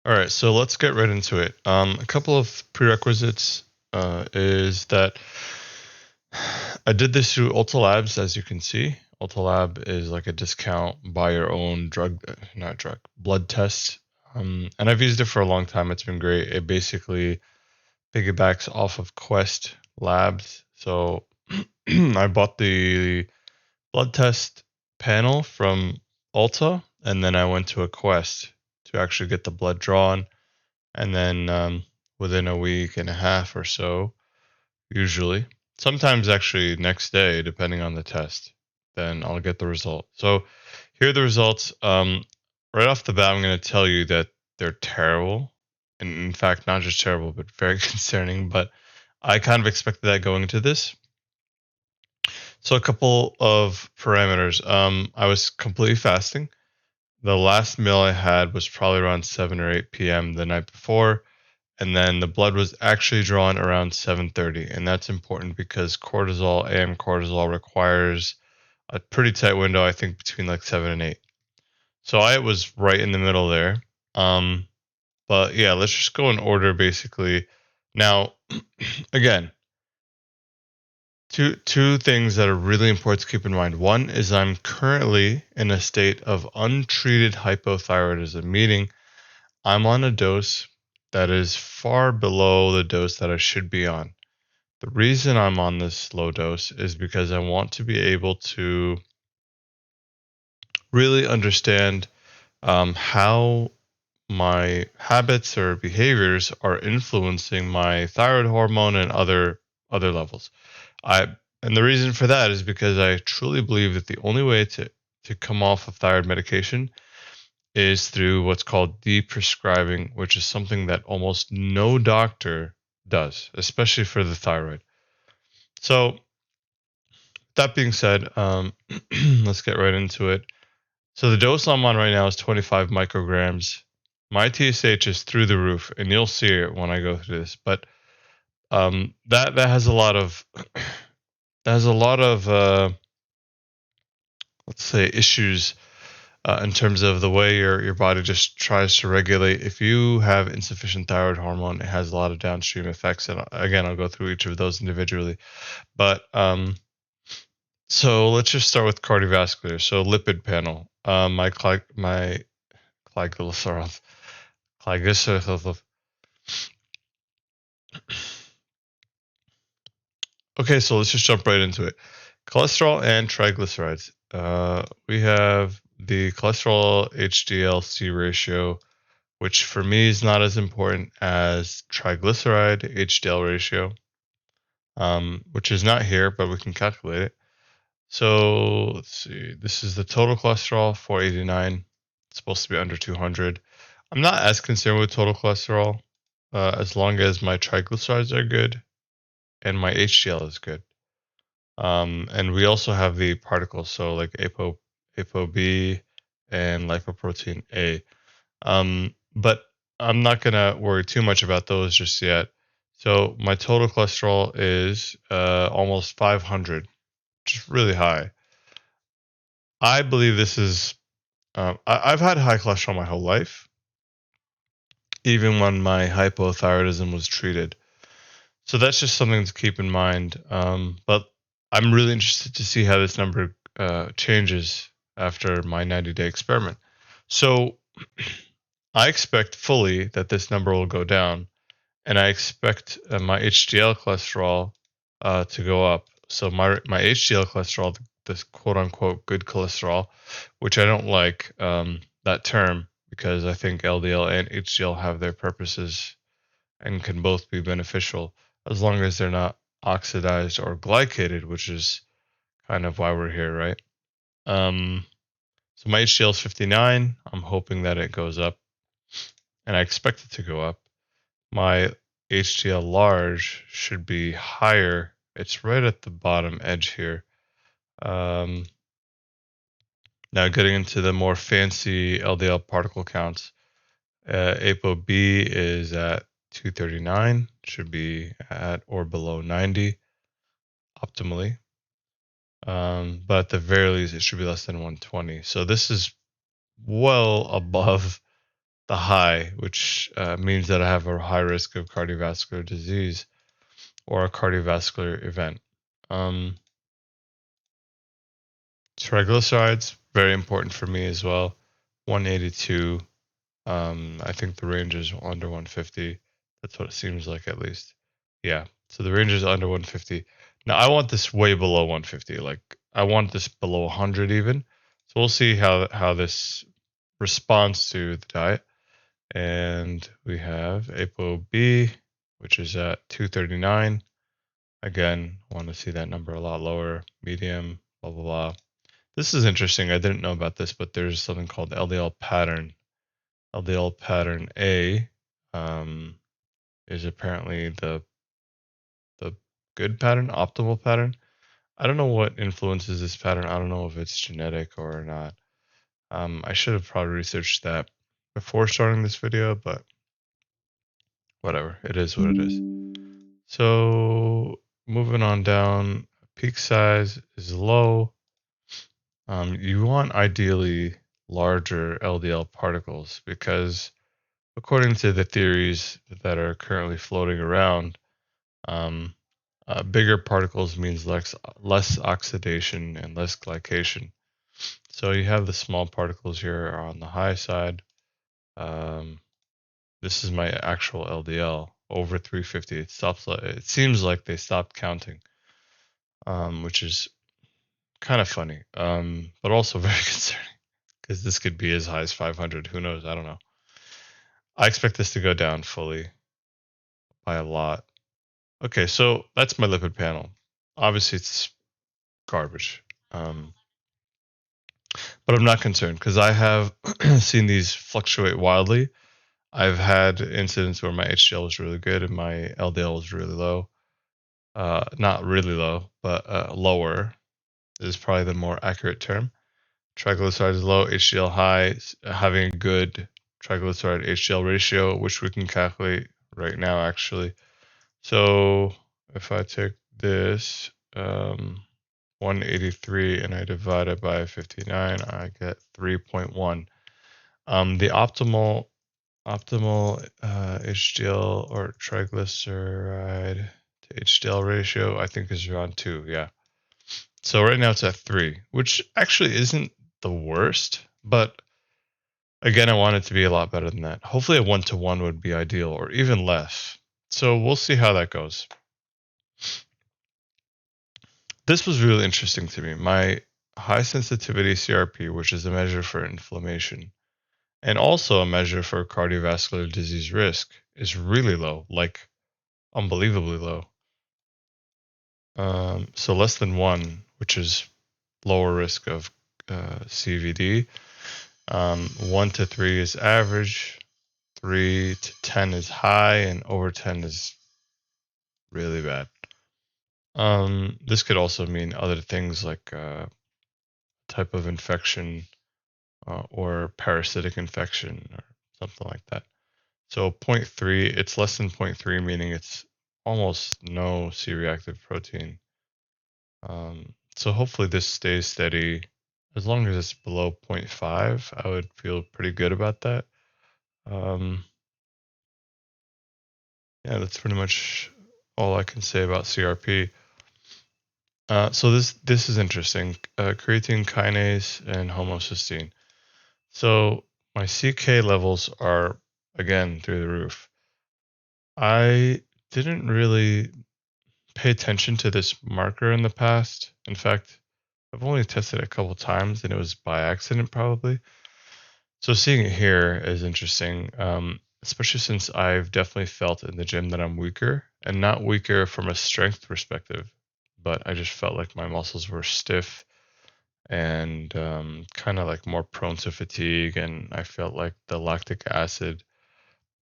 All right, so let's get right into it. A couple of prerequisites is that I did this through Ulta Labs, as you can see. Ulta Lab is like a discount buy your own drug, not drug, blood test. And I've used it for a long time. It's been great. It basically piggybacks off of Quest Labs. So I bought the blood test panel from Ulta, and then I went to a Quest to actually get the blood drawn. And then within a week and a half or so, usually, sometimes actually next day, depending on the test, then I'll get the result. So here are the results. Right off the bat, I'm going to tell you that they're terrible. And in fact, not just terrible, but very concerning. But I kind of expected that going into this. So a couple of parameters. I was completely fasting. The last meal I had was probably around 7 or 8 p.m. the night before, and then the blood was actually drawn around 7:30, and that's important because cortisol, AM cortisol, requires a pretty tight window, I think between like 7 and 8. So I was right in the middle there. Um, but yeah, let's just go in order basically. Now, again, two things that are really important to keep in mind. One is I'm currently in a state of untreated hypothyroidism, meaning I'm on a dose that is far below the dose that I should be on. The reason I'm on this low dose is because I want to be able to really understand how my habits or behaviors are influencing my thyroid hormone and other levels. I and the reason for that is because I truly believe that the only way to come off of thyroid medication is through what's called deprescribing, which is something that almost no doctor does, especially for the thyroid. So that being said, let's get right into it. So the dose I'm on right now is 25 micrograms. My TSH is through the roof, and you'll see it when I go through this. But that has a lot of that has a lot of let's say issues in terms of the way your body just tries to regulate. If you have insufficient thyroid hormone, it has a lot of downstream effects, and again, I'll go through each of those individually. But so let's just start with cardiovascular. So lipid panel. My triglycerides. Triglycerides. Okay, so let's just jump right into it. Cholesterol and triglycerides. We have the cholesterol HDL-C ratio, which for me is not as important as triglyceride HDL ratio, which is not here, but we can calculate it. So let's see. This is the total cholesterol, 489. It's supposed to be under 200. I'm not as concerned with total cholesterol as long as my triglycerides are good and my HDL is good. And we also have the particles, so like ApoB and lipoprotein A. But I'm not gonna worry too much about those just yet. So my total cholesterol is almost 500, which is really high. I believe this is. I've had high cholesterol my whole life, even when my hypothyroidism was treated. So that's just something to keep in mind. But I'm really interested to see how this number changes after my 90-day experiment. So I expect fully that this number will go down, and I expect my HDL cholesterol to go up. So my HDL cholesterol, this quote unquote good cholesterol, which I don't like that term because I think LDL and HDL have their purposes and can both be beneficial as long as they're not oxidized or glycated, which is kind of why we're here, right? Um, so my HDL is 59. I'm hoping that it goes up, and I expect it to go up. My HDL large should be higher. It's right at the bottom edge here. Um, Now getting into the more fancy LDL particle counts, ApoB is at 239, should be at or below 90 optimally. But at the very least, it should be less than 120. So this is well above the high, which means that I have a high risk of cardiovascular disease or a cardiovascular event. Triglycerides, very important for me as well. 182. I think the range is under 150. That's what it seems like, at least. Yeah. So the range is under 150. Now I want this way below 150. Like I want this below 100 even. So we'll see how this responds to the diet. And we have ApoB, which is at 239. Again, want to see that number a lot lower. Medium, blah blah blah. This is interesting. I didn't know about this, but there's something called LDL pattern. LDL pattern A is apparently the good pattern, optimal pattern. I don't know what influences this pattern. I don't know if it's genetic or not. I should have probably researched that before starting this video, but whatever. It is what it is. So moving on down, peak size is low. You want ideally larger LDL particles because according to the theories that are currently floating around, um, bigger particles means less oxidation and less glycation. So you have the small particles here are on the high side. Um, this is my actual LDL over 350. It stops. It seems like they stopped counting, which is kind of funny, but also very concerning because this could be as high as 500. Who knows? I don't know. I expect this to go down fully by a lot. Okay, so that's my lipid panel. Obviously, it's garbage. But I'm not concerned because I have seen these fluctuate wildly. I've had incidents where my HDL was really good and my LDL was really low. Not really low, but lower is probably the more accurate term. Triglycerides low, HDL high, having a good triglyceride HDL ratio, which we can calculate right now actually. So if I take this 183 and I divide it by 59, I get 3.1. The optimal HDL or triglyceride to HDL ratio I think is around 2. Yeah. So right now it's at 3, which actually isn't the worst, but again I want it to be a lot better than that. Hopefully a 1-to-1 would be ideal or even less. So we'll see how that goes. This was really interesting to me. My high sensitivity CRP, which is a measure for inflammation and also a measure for cardiovascular disease risk, is really low, like unbelievably low. So less than 1, which is lower risk of CVD. 1 to 3 is average. 3 to 10 is high, and over 10 is really bad. This could also mean other things like type of infection or parasitic infection or something like that. So 0.3, it's less than 0.3, meaning it's almost no C-reactive protein. So hopefully this stays steady. As long as it's below 0.5, I would feel pretty good about that. Yeah, that's pretty much all I can say about CRP. So this is interesting. Creatine kinase and homocysteine. So my CK levels are again through the roof. I didn't really pay attention to this marker in the past. In fact, I've only tested it a couple times and it was by accident probably. So seeing it here is interesting, especially since I've definitely felt in the gym that I'm weaker and not weaker from a strength perspective, but I just felt like my muscles were stiff and kind of like more prone to fatigue. And I felt like the lactic acid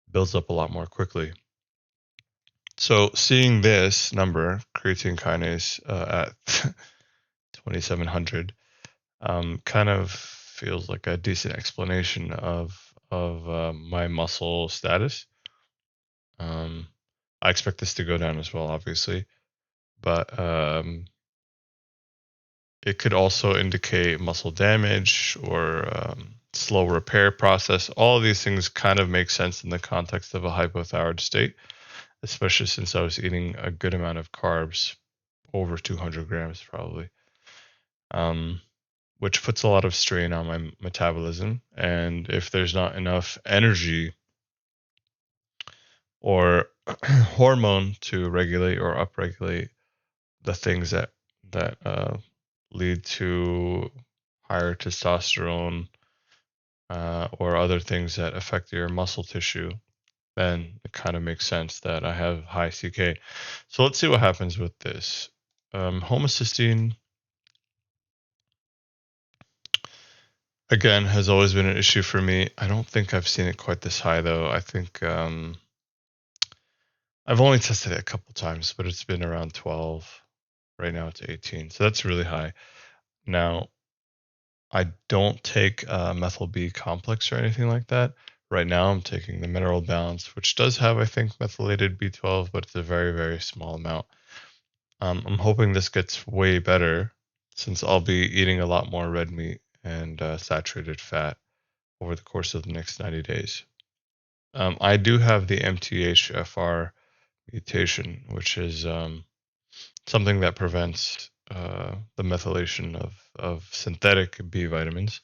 builds up a lot more quickly. So seeing this number, creatine kinase at 2700, kind of feels like a decent explanation of my muscle status. I expect this to go down as well, obviously, but it could also indicate muscle damage or slow repair process. All of these things kind of make sense in the context of a hypothyroid state, especially since I was eating a good amount of carbs, over 200 grams probably, which puts a lot of strain on my metabolism. And if there's not enough energy or hormone to regulate or upregulate the things that lead to higher testosterone or other things that affect your muscle tissue, then it kind of makes sense that I have high CK. So let's see what happens with this. Homocysteine, again, has always been an issue for me. I don't think I've seen it quite this high, though. I think I've only tested it a couple times, but it's been around 12. Right now it's 18. So that's really high. Now, I don't take methyl B complex or anything like that. Right now, I'm taking the mineral balance, which does have, I think, methylated B12, but it's a very, very small amount. I'm hoping this gets way better since I'll be eating a lot more red meat and saturated fat over the course of the next 90 days. I do have the MTHFR mutation, which is something that prevents the methylation of synthetic B vitamins.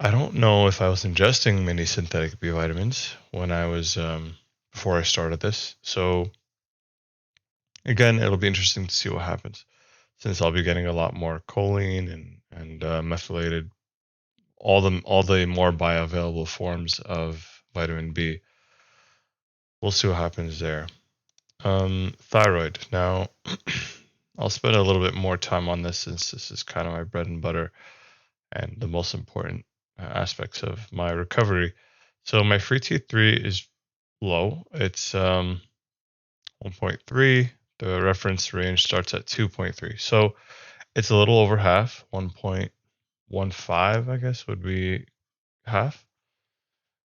I don't know if I was ingesting many synthetic B vitamins when I was before I started this. So again, it'll be interesting to see what happens since I'll be getting a lot more choline and methylated, all the more bioavailable forms of vitamin B. We'll see what happens there. Thyroid. Now, I'll spend a little bit more time on this since this is kind of my bread and butter and the most important aspects of my recovery. So my free T3 is low. It's 1.3. The reference range starts at 2.3. So it's a little over half. 1.15, I guess, would be half.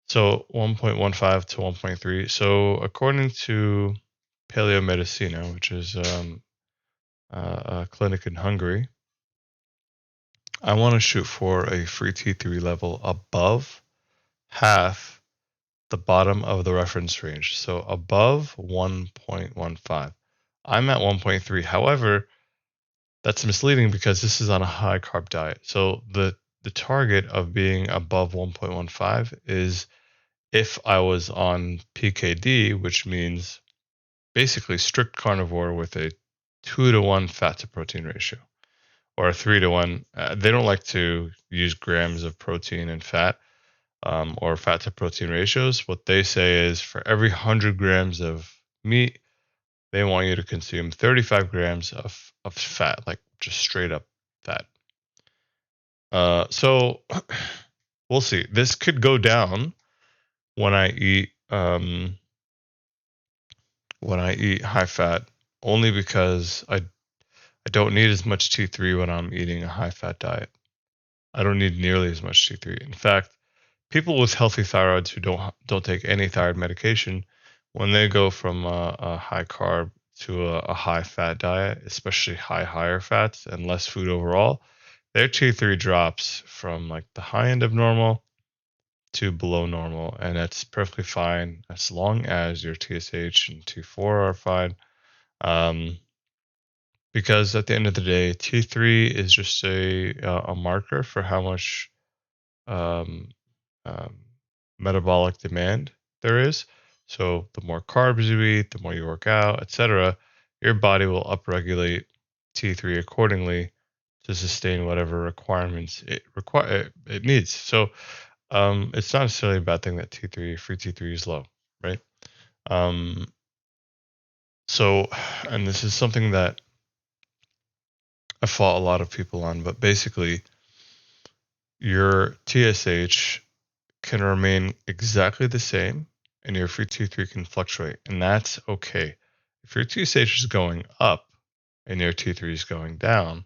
So 1.15 to 1.3. So according to Paleomedicina, which is a clinic in Hungary, I want to shoot for a free T3 level above half the bottom of the reference range. So above 1.15. I'm at 1.3. However, that's misleading because this is on a high carb diet. So the target of being above 1.15 is if I was on PKD, which means basically strict carnivore with a 2-to-1 fat to protein ratio or a 3-to-1. They don't like to use grams of protein and fat or fat to protein ratios. What they say is for every 100 grams of meat, they want you to consume 35 grams of fat, like just straight up fat. So we'll see. This could go down when I eat high fat, only because I don't need as much T3 when I'm eating a high fat diet. I don't need nearly as much T3. In fact, people with healthy thyroids who don't take any thyroid medication, when they go from a high carb to a high fat diet, especially higher fats and less food overall, their T3 drops from like the high end of normal to below normal, and that's perfectly fine as long as your TSH and T4 are fine. Because at the end of the day, T3 is just a marker for how much um, um, metabolic demand there is. So the more carbs you eat, the more you work out, etc., your body will upregulate T3 accordingly to sustain whatever requirements it needs. So it's not necessarily a bad thing that free T3 is low, right? Um, so, and this is something that I fought a lot of people on, but basically, your TSH can remain exactly the same and your free T3 can fluctuate, and that's okay. If your TSH is going up and your T3 is going down,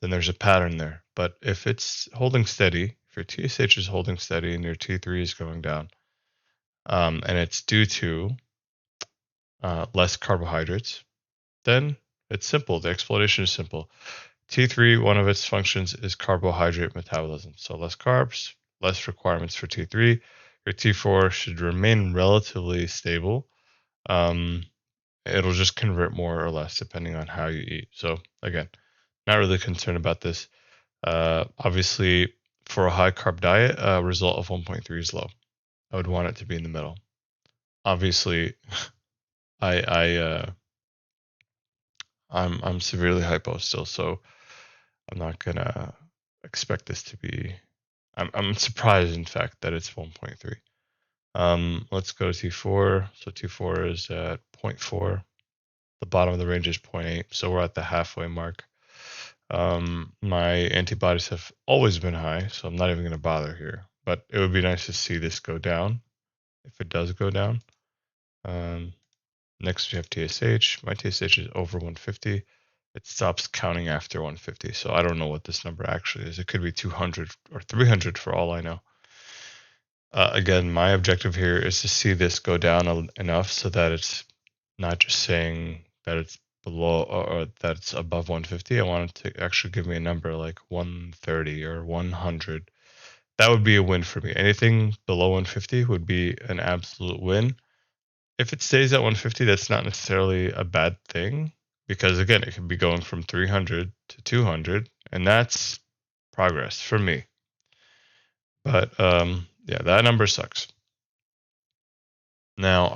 then there's a pattern there. But if it's holding steady, if your TSH is holding steady and your T3 is going down, and it's due to less carbohydrates, then it's simple. The explanation is simple. T3, one of its functions is carbohydrate metabolism. So less carbs, less requirements for T3. Your T4 should remain relatively stable. It'll just convert more or less depending on how you eat. So again, not really concerned about this. Obviously, for a high carb diet, a result of 1.3 is low. I would want it to be in the middle. Obviously, I I'm severely hypo still, so I'm not gonna expect this to be. I'm surprised, in fact, that it's 1.3. Let's go to T4. So T4 is at 0.4. The bottom of the range is 0.8, so we're at the halfway mark. My antibodies have always been high, so I'm not even going to bother here. But it would be nice to see this go down, if it does go down. Next we have TSH. My TSH is over 150. It stops counting after 150, so I don't know what this number actually is. It could be 200 or 300 for all I know. Again, my objective here is to see this go down enough so that it's not just saying that it's below or that it's above 150. I want it to actually give me a number like 130 or 100. That would be a win for me. Anything below 150 would be an absolute win. If it stays at 150, that's not necessarily a bad thing because again, it could be going from 300 to 200, and that's progress for me. But yeah, that number sucks. Now,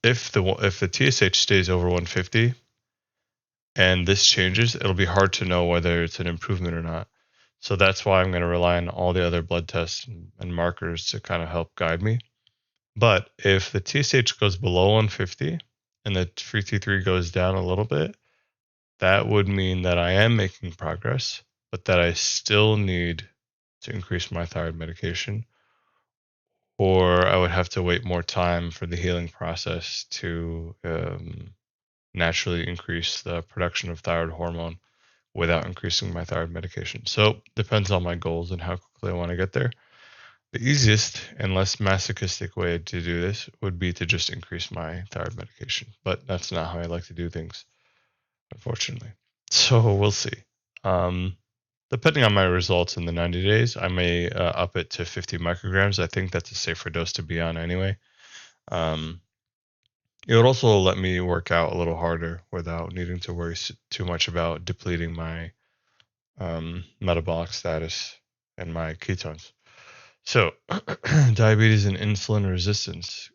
if the TSH stays over 150 and this changes, it'll be hard to know whether it's an improvement or not. So that's why I'm going to rely on all the other blood tests and markers to kind of help guide me. But if the TSH goes below 150 and the free T3 goes down a little bit, that would mean that I am making progress, but that I still need to increase my thyroid medication, or I would have to wait more time for the healing process to naturally increase the production of thyroid hormone without increasing my thyroid medication. So depends on my goals and how quickly I want to get there. The easiest and less masochistic way to do this would be to just increase my thyroid medication, but that's not how I like to do things, unfortunately. So we'll see. Depending on my results in the 90 days, I may up it to 50 micrograms. I think that's a safer dose to be on anyway. It would also let me work out a little harder without needing to worry too much about depleting my metabolic status and my ketones. So, diabetes and insulin resistance,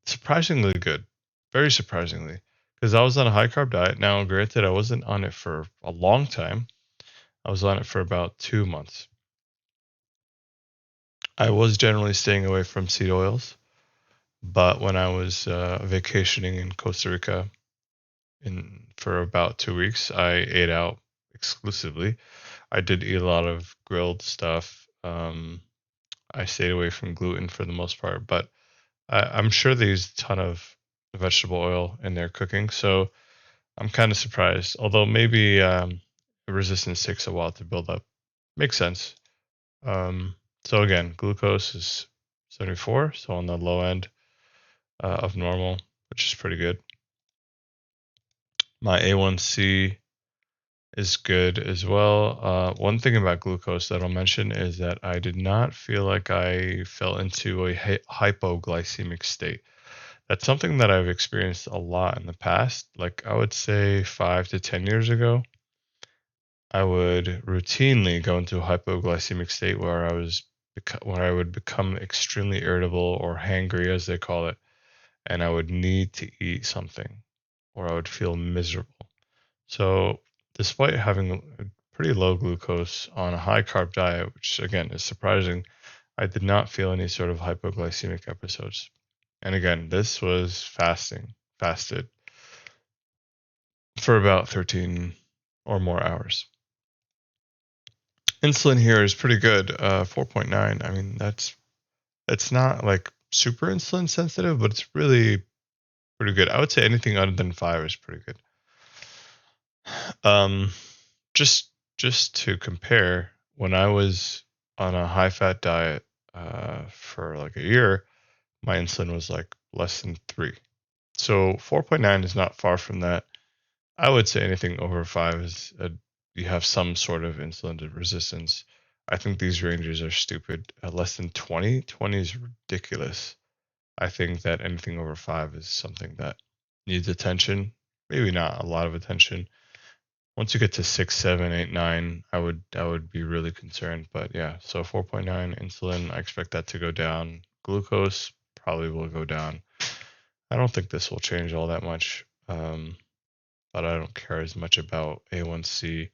surprisingly good, very surprisingly, because I was on a high carb diet. Now, granted, I wasn't on it for a long time. I was on it for about 2 months. I was generally staying away from seed oils, but when I was vacationing in Costa Rica for about 2 weeks, I ate out exclusively. I did eat a lot of grilled stuff. I stayed away from gluten for the most part, but I'm sure they use a ton of vegetable oil in their cooking, so I'm kind of surprised. Although maybe resistance takes a while to build up. Makes sense. So again, glucose is 74, so on the low end of normal, which is pretty good. My A1C is good as well. One thing about glucose that I'll mention is that I did not feel like I fell into a hypoglycemic state. That's something that I've experienced a lot in the past. Like I would say 5 to 10 years ago, I would routinely go into a hypoglycemic state where I would become extremely irritable or hangry, as they call it, and I would need to eat something, or I would feel miserable. So, despite having a pretty low glucose on a high carb diet, which again is surprising, I did not feel any sort of hypoglycemic episodes. And again, this was fasted for about 13 or more hours. Insulin here is pretty good, 4.9. I mean, it's not like super insulin sensitive, but it's really pretty good. I would say anything other than 5 is pretty good. Um, just to compare, when I was on a high fat diet for like a year, my insulin was like less than 3. So 4.9 is not far from that. I would say anything over 5 is you have some sort of insulin resistance. I think these ranges are stupid. Less than 20, 20 is ridiculous. I think that anything over 5 is something that needs attention. Maybe not a lot of attention. Once you get to 6, 7, 8, 9, I would be really concerned. But yeah, so 4.9 insulin, I expect that to go down. Glucose probably will go down. I don't think this will change all that much, but I don't care as much about A1C.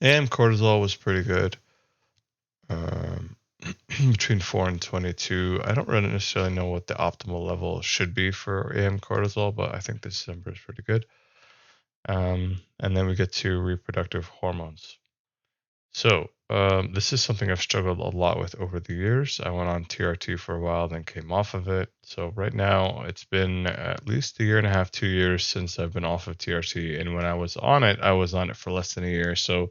And cortisol was pretty good, um, between 4 and 22. I don't really necessarily know what the optimal level should be for AM cortisol, but I think this number is pretty good. And then we get to reproductive hormones. So this is something I've struggled a lot with over the years. I went on TRT for a while, then came off of it. So right now it's been at least a year and a half, 2 years since I've been off of TRT. And when I was on it, I was on it for less than a year. So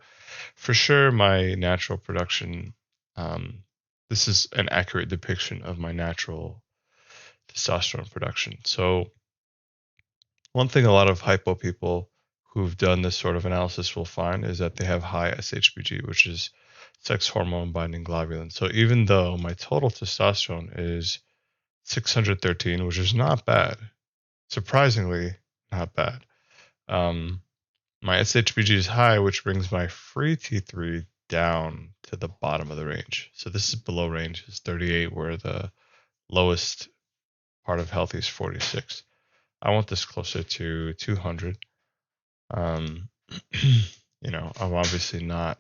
for sure, my natural production, um, this is an accurate depiction of my natural testosterone production. So one thing a lot of hypo people who've done this sort of analysis will find is that they have high SHBG, which is sex hormone binding globulin. So even though my total testosterone is 613, which is not bad, surprisingly not bad, um, my SHBG is high, which brings my free T3 down to the bottom of the range. So this is below range, is 38, where the lowest part of healthy is 46. I want this closer to 200. Um, I'm obviously not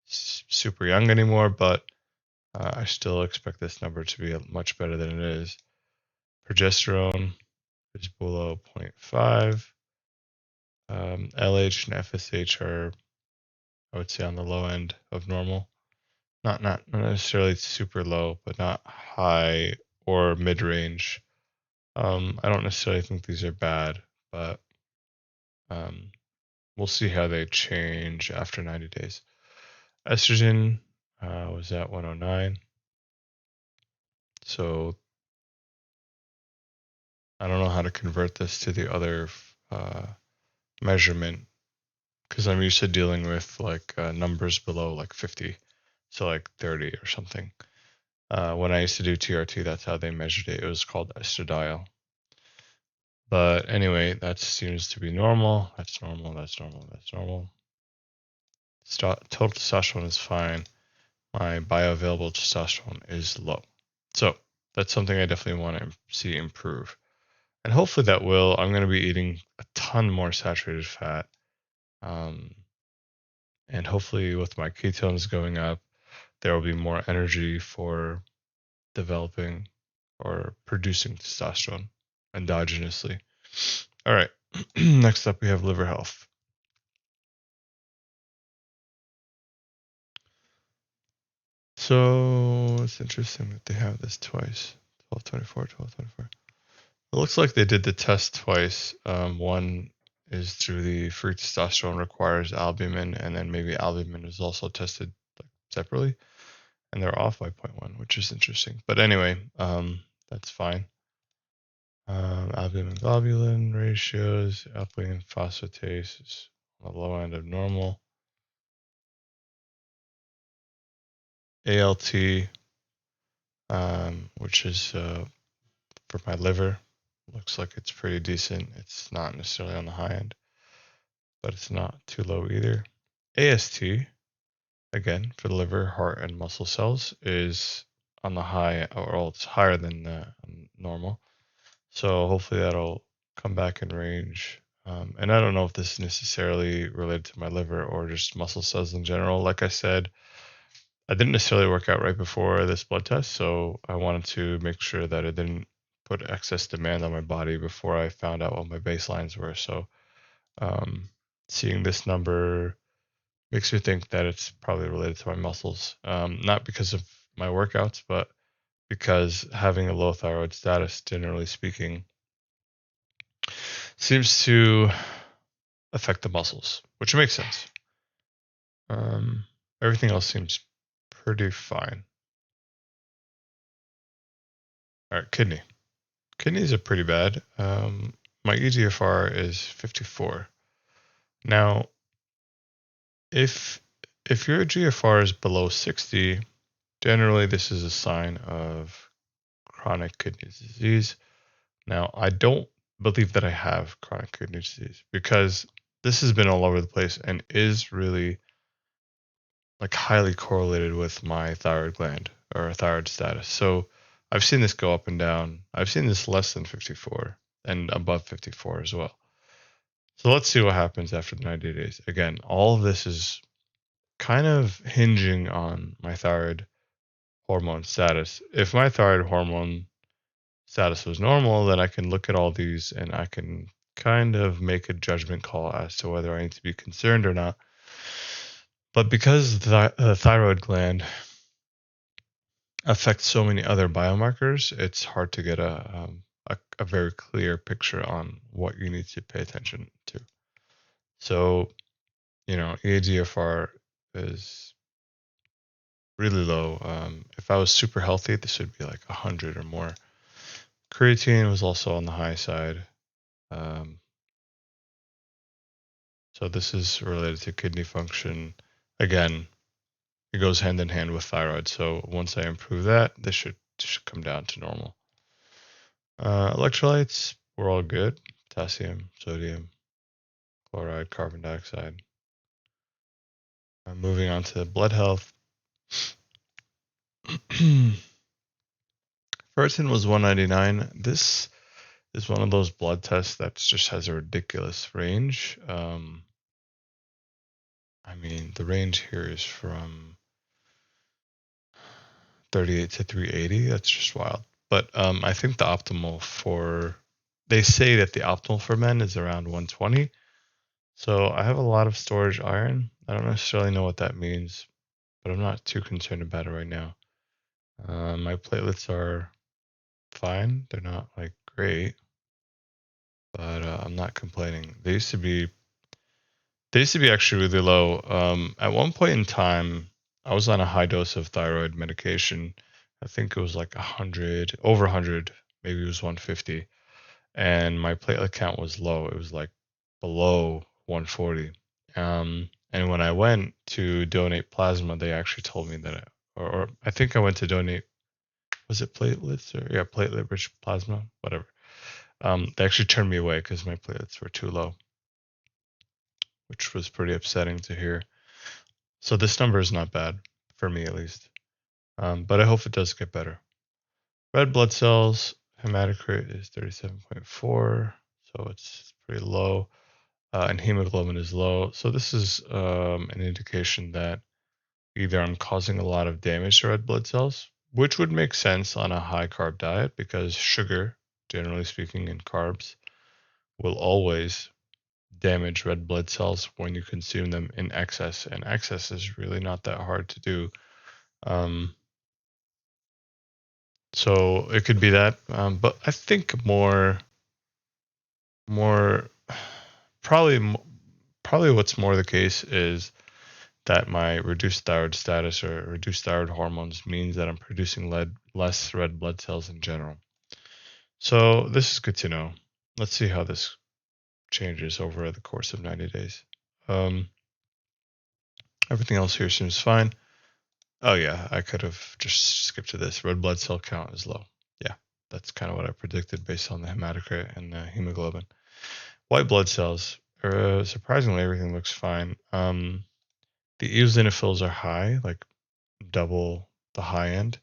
super young anymore, but I still expect this number to be much better than it is. Progesterone is below 0.5. LH and FSH are, I would say, on the low end of normal. Not necessarily super low, but not high or mid range. I don't necessarily think these are bad, but um, we'll see how they change after 90 days. Estrogen was at 109. So I don't know how to convert this to the other measurement, because I'm used to dealing with like numbers below like 50, so like 30 or something. When I used to do TRT, that's how they measured it. It was called estradiol. But anyway, that seems to be normal. That's normal. That's normal. That's normal. Total testosterone is fine. My bioavailable testosterone is low. So that's something I definitely want to see improve. And hopefully that will. I'm going to be eating a ton more saturated fat. Um, and hopefully with my ketones going up, there will be more energy for developing or producing testosterone endogenously. All right. Next up, we have liver health. So it's interesting that they have this twice. 1224, 1224. It looks like they did the test twice. One is through the free testosterone requires albumin, and then maybe albumin is also tested separately, and they're off by 0.1, which is interesting. But anyway, that's fine. Albumin globulin ratios, albumin phosphatase is on the low end of normal. ALT, which is for my liver, looks like it's pretty decent. It's not necessarily on the high end, but it's not too low either. AST, again, for the liver, heart, and muscle cells, is on the high, or it's higher than normal. So hopefully that'll come back in range. And I don't know if this is necessarily related to my liver or just muscle cells in general. Like I said, I didn't necessarily work out right before this blood test, so I wanted to make sure that it didn't put excess demand on my body before I found out what my baselines were. So seeing this number makes me think that it's probably related to my muscles, not because of my workouts, but because having a low thyroid status, generally speaking, seems to affect the muscles, which makes sense. Everything else seems pretty fine. All right, kidney. Kidneys are pretty bad. My EGFR is 54. Now, if your GFR is below 60, generally this is a sign of chronic kidney disease. Now, I don't believe that I have chronic kidney disease because this has been all over the place and is really like highly correlated with my thyroid gland or thyroid status. So I've seen this go up and down. I've seen this less than 54 and above 54 as well. So let's see what happens after the 90 days. Again, all of this is kind of hinging on my thyroid hormone status. If my thyroid hormone status was normal, then I can look at all these and I can kind of make a judgment call as to whether I need to be concerned or not. But because the thyroid gland affects so many other biomarkers, it's hard to get a very clear picture on what you need to pay attention to. So, EAGFR is really low. If I was super healthy, this would be like 100 or more. Creatine was also on the high side. Um, so this is related to kidney function. Again, it goes hand in hand with thyroid. So once I improve that, this should come down to normal. Electrolytes were all good. Potassium, sodium, chloride, carbon dioxide. Moving on to blood health. Ferritin was 199. This is one of those blood tests that just has a ridiculous range. The range here is from 38 to 380. That's just wild. But I think they say that the optimal for men is around 120. So I have a lot of storage iron. I don't necessarily know what that means, but I'm not too concerned about it right now. My platelets are fine. They're not like great, but I'm not complaining. They used to be actually really low. At one point in time, I was on a high dose of thyroid medication. I think it was like 100, over 100, maybe it was 150, and my platelet count was low. It was like below 140. And when I went to donate plasma, they actually told me that, or I think I went to donate, was it platelets or yeah, platelet rich plasma, whatever. They actually turned me away because my platelets were too low, which was pretty upsetting to hear. So this number is not bad for me at least, but I hope it does get better. Red blood cells, hematocrit is 37.4, so it's pretty low, and hemoglobin is low. So this is an indication that either I'm causing a lot of damage to red blood cells, which would make sense on a high carb diet because sugar, generally speaking, and carbs will always damage red blood cells when you consume them in excess, and excess is really not that hard to do. So it could be that, but I think more, probably what's more the case is that my reduced thyroid status or reduced thyroid hormones means that I'm producing less red blood cells in general. So this is good to know. Let's see how this changes over the course of 90 days. Everything else here seems fine. Oh yeah, I could have just skipped to this. Red blood cell count is low. Yeah, that's kind of what I predicted based on the hematocrit and the hemoglobin. White blood cells, surprisingly, everything looks fine. The eosinophils are high, like double the high end,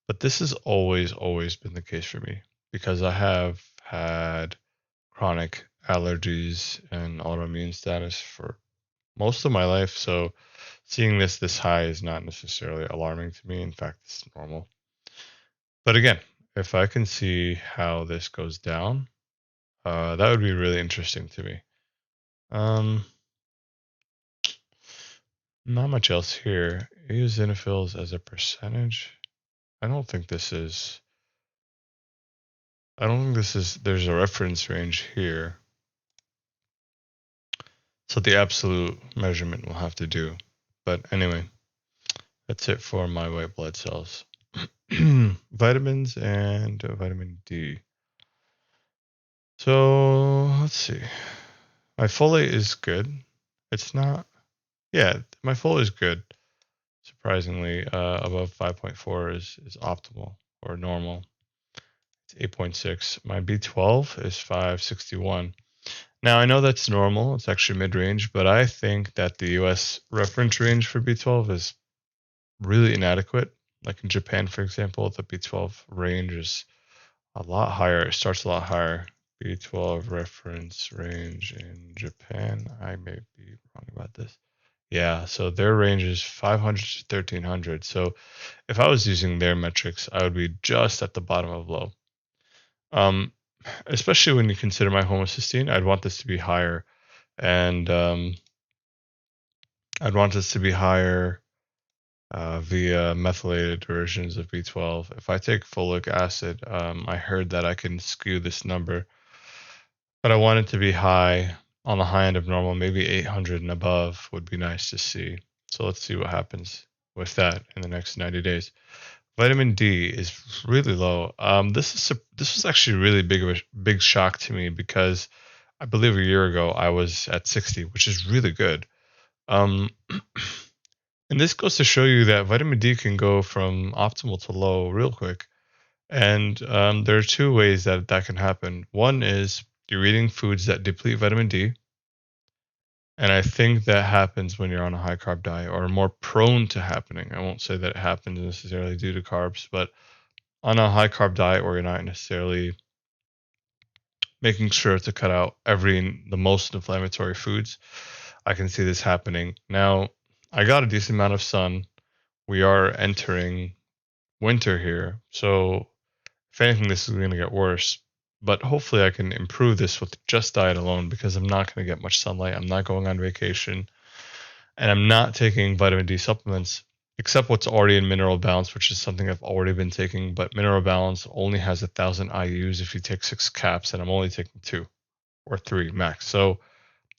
but this has always been the case for me because I have had chronic allergies and autoimmune status for most of my life. So seeing this high is not necessarily alarming to me. In fact, it's normal. But again, if I can see how this goes down, that would be really interesting to me. Not much else here. Eosinophils as a percentage. I don't think this is. There's a reference range here. So the absolute measurement will have to do. But anyway, that's it for my white blood cells. Vitamins and vitamin D. So let's see. My folate is good. It's not. Yeah, my full is good. Surprisingly, above 5.4 is optimal or normal. It's 8.6. My B12 is 561. Now I know that's normal. It's actually mid-range, but I think that the US reference range for B12 is really inadequate. Like in Japan, for example, the B12 range is a lot higher. It starts a lot higher. B12 reference range in Japan. I may be wrong about this. Yeah, so their range is 500 to 1300. So if I was using their metrics, I would be just at the bottom of low. Um, Especially when you consider my homocysteine, I'd want this to be higher, and I'd want this to be higher via methylated versions of B12. If I take folic acid, I heard that I can skew this number, but I want it to be high on the high end of normal, maybe 800 and above would be nice to see. So let's see what happens with that in the next 90 days. Vitamin D is really low. This was actually really big shock to me because I believe a year ago I was at 60, which is really good. Um, and this goes to show you that vitamin D can go from optimal to low real quick. And there are two ways that that can happen. One is you're eating foods that deplete vitamin D, and I think that happens when you're on a high carb diet or more prone to happening. I won't say that it happens necessarily due to carbs, but on a high carb diet where you're not necessarily making sure to cut out the most inflammatory foods, I can see this happening. Now, I got a decent amount of sun. We are entering winter here, so if anything, this is going to get worse. But hopefully, I can improve this with just diet alone because I'm not going to get much sunlight. I'm not going on vacation, and I'm not taking vitamin D supplements except what's already in Mineral Balance, which is something I've already been taking. But Mineral Balance only has 1,000 IUs if you take 6 caps, and I'm only taking 2 or 3 max. So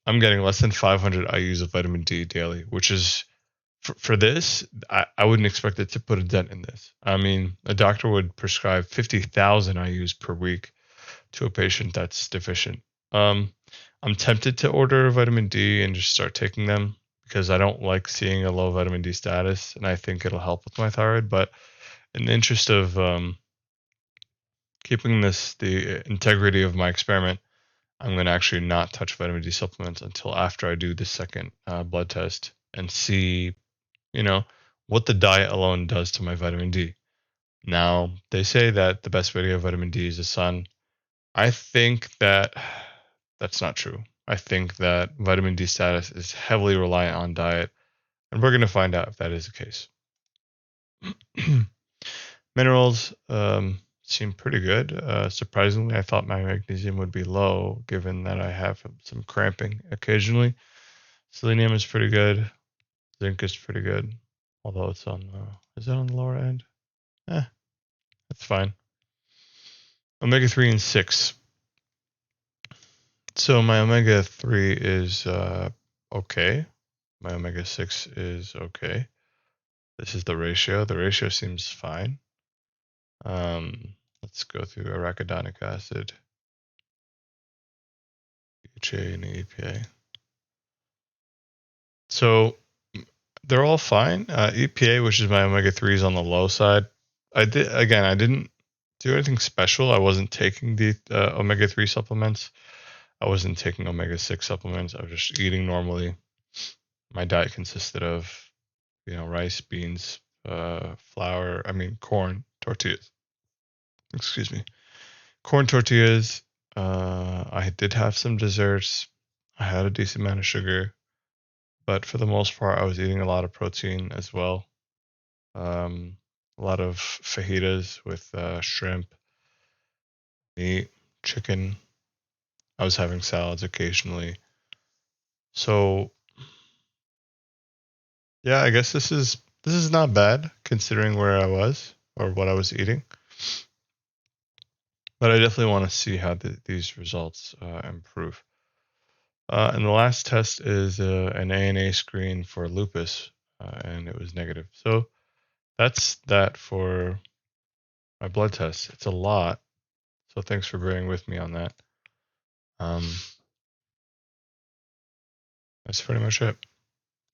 I'm getting less than 500 IUs of vitamin D daily, which is for this, I wouldn't expect it to put a dent in this. I mean, a doctor would prescribe 50,000 IUs per week to a patient that's deficient. Um, I'm tempted to order vitamin D and just start taking them because I don't like seeing a low vitamin D status, and I think it'll help with my thyroid. But in the interest of keeping the integrity of my experiment, I'm going to actually not touch vitamin D supplements until after I do the second blood test and see, you know, what the diet alone does to my vitamin D. Now, they say that the best way to get vitamin D is the sun. I think that that's not true. I think that vitamin D status is heavily reliant on diet, and we're going to find out if that is the case. Minerals seem pretty good. Surprisingly, I thought my magnesium would be low given that I have some cramping occasionally. Selenium is pretty good. Zinc is pretty good, although it's on, is it on the lower end? That's fine. Omega 3 and 6. So my omega 3 is okay. My omega 6 is okay. This is the ratio. The ratio seems fine. Let's go through arachidonic acid, DHA, and EPA. So they're all fine. EPA, which is my omega 3, is on the low side. I didn't do anything special. I wasn't taking the omega 3 supplements. I wasn't taking omega 6 supplements. I was just eating normally. My diet consisted of, rice, beans, corn, tortillas. Excuse me. Corn tortillas. I did have some desserts. I had a decent amount of sugar, but for the most part, I was eating a lot of protein as well. A lot of fajitas with shrimp, meat, chicken. I was having salads occasionally. So yeah, I guess this is not bad considering where I was or what I was eating. But I definitely want to see how these results improve. And the last test is an ANA screen for lupus, and it was negative. So that's that for my blood tests. It's a lot, so thanks for bearing with me on that. Um, That's pretty much it.